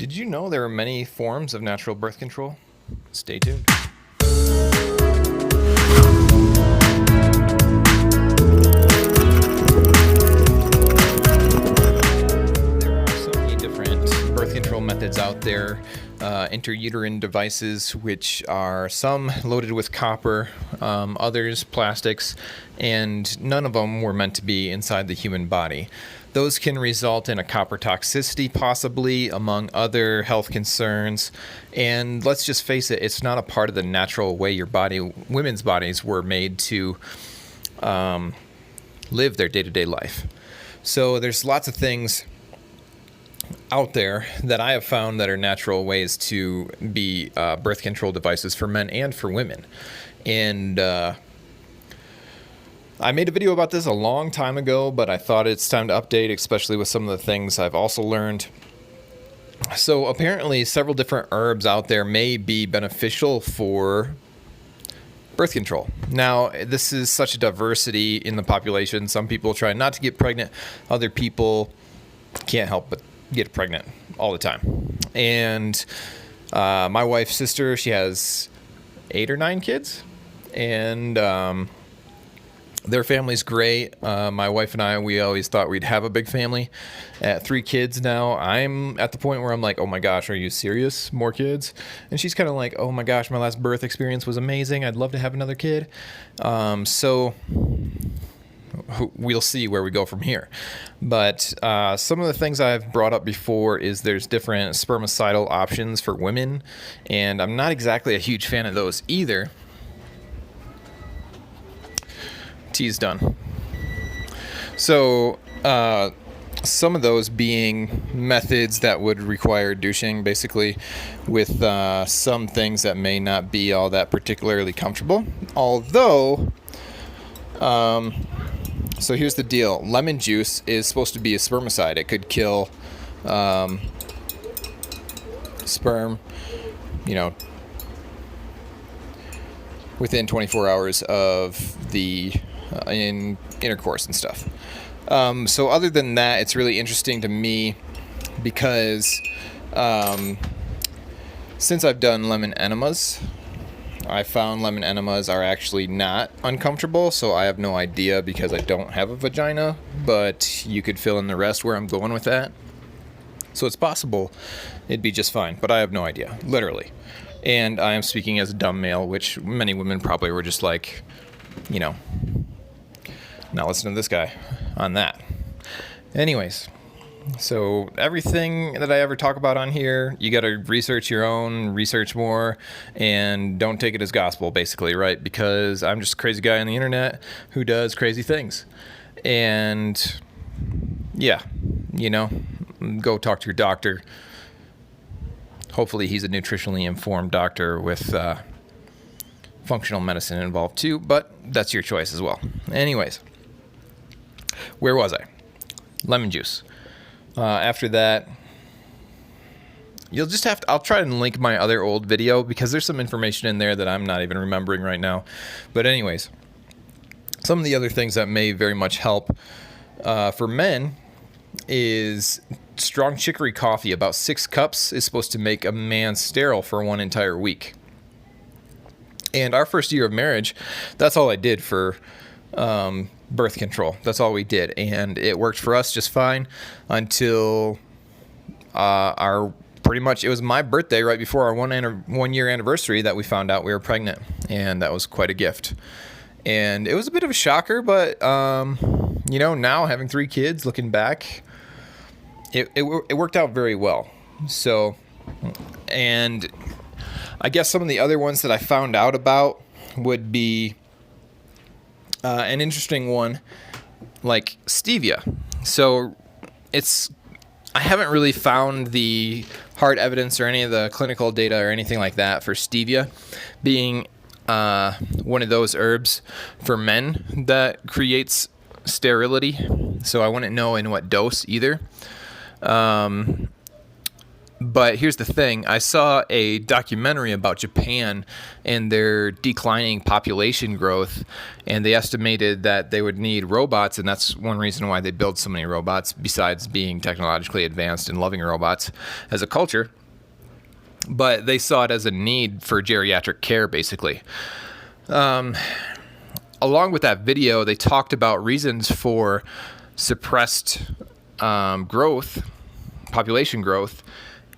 Did you know there are many forms of natural birth control? Stay tuned. There are so many different birth control methods out there. Intrauterine devices, which are some loaded with copper, others plastics, and none of them were meant to be inside the human body. Those can result in a copper toxicity, possibly, among other health concerns. And let's just face it, it's not a part of the natural way women's bodies were made to live their day-to-day life. So there's lots of things out there that I have found that are natural ways to be birth control devices for men and for women. And I made a video about this a long time ago, but I thought it's time to update, especially with some of the things I've also learned. So apparently several different herbs out there may be beneficial for birth control. Now, this is such a diversity in the population. Some people try not to get pregnant. Other people can't help but get pregnant all the time. And my wife's sister, she has 8 or 9 kids. And their family's great. My wife and I, we always thought we'd have a big family. At 3 kids now, I'm at the point where I'm like, oh my gosh, are you serious? More kids? And she's kind of like, oh my gosh, my last birth experience was amazing. I'd love to have another kid. So we'll see where we go from here. But some of the things I've brought up before is there's different spermicidal options for women. And I'm not exactly a huge fan of those either. Tea's done. So some of those being methods that would require douching, basically, with some things that may not be all that particularly comfortable. Although, so here's the deal. Lemon juice is supposed to be a spermicide. It could kill sperm, within 24 hours of the in intercourse and stuff. So other than that, it's really interesting to me because since I've done lemon enemas, I found lemon enemas are actually not uncomfortable, so I have no idea because I don't have a vagina, but you could fill in the rest where I'm going with that. So it's possible it'd be just fine, but I have no idea, literally. And I am speaking as a dumb male, which many women probably were just like, not listen to this guy on that. Anyways, so everything that I ever talk about on here, you got to research more, and don't take it as gospel, basically, right? Because I'm just a crazy guy on the internet who does crazy things. And yeah, go talk to your doctor. Hopefully he's a nutritionally informed doctor with functional medicine involved too, but that's your choice as well. Anyways, where was I? Lemon juice. After that, you'll just have to, I'll try and link my other old video because there's some information in there that I'm not even remembering right now. But anyways, some of the other things that may very much help for men is strong chicory coffee. About 6 cups is supposed to make a man sterile for 1 entire week. And our first year of marriage, that's all I did for birth control. That's all we did. And it worked for us just fine until it was my birthday right before our 1 year anniversary that we found out we were pregnant. And that was quite a gift. And it was a bit of a shocker, but now having 3 kids, looking back, it worked out very well. So, and I guess some of the other ones that I found out about would be an interesting one, like stevia. So I haven't really found the hard evidence or any of the clinical data or anything like that for stevia being one of those herbs for men that creates sterility. So I wouldn't know in what dose either. But here's the thing. I saw a documentary about Japan and their declining population growth, and they estimated that they would need robots, and that's one reason why they build so many robots, besides being technologically advanced and loving robots as a culture. But they saw it as a need for geriatric care, basically. Along with that video, they talked about reasons for suppressed growth, population growth,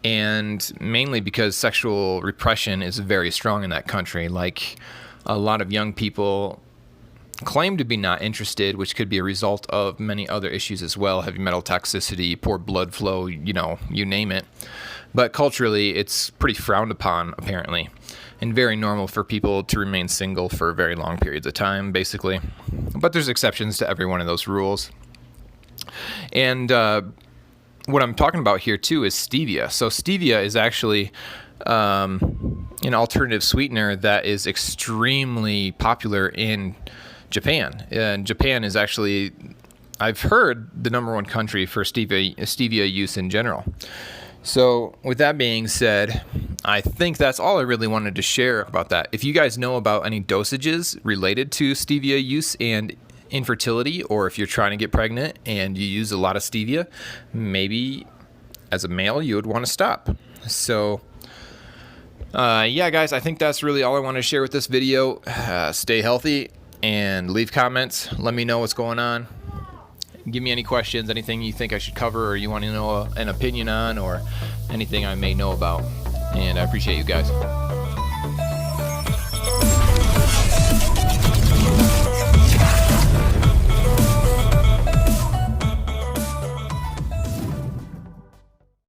and mainly because sexual repression is very strong in that country. Like, a lot of young people claim to be not interested, which could be a result of many other issues as well, heavy metal toxicity, poor blood flow, you name it. But culturally, it's pretty frowned upon, apparently, and very normal for people to remain single for very long periods of time, basically. But there's exceptions to every one of those rules. And what I'm talking about here, too, is stevia. So stevia is actually an alternative sweetener that is extremely popular in Japan. And Japan is actually, I've heard, the #1 country for stevia use in general. So with that being said, I think that's all I really wanted to share about that. If you guys know about any dosages related to stevia use and infertility, or if you're trying to get pregnant and you use a lot of stevia, maybe as a male you would want to stop. So yeah, guys, I think that's really all I want to share with this video. Stay healthy and leave comments. Let me know what's going on. Give me any questions, anything you think I should cover or you want to know an opinion on, or anything I may know about. And I appreciate you guys.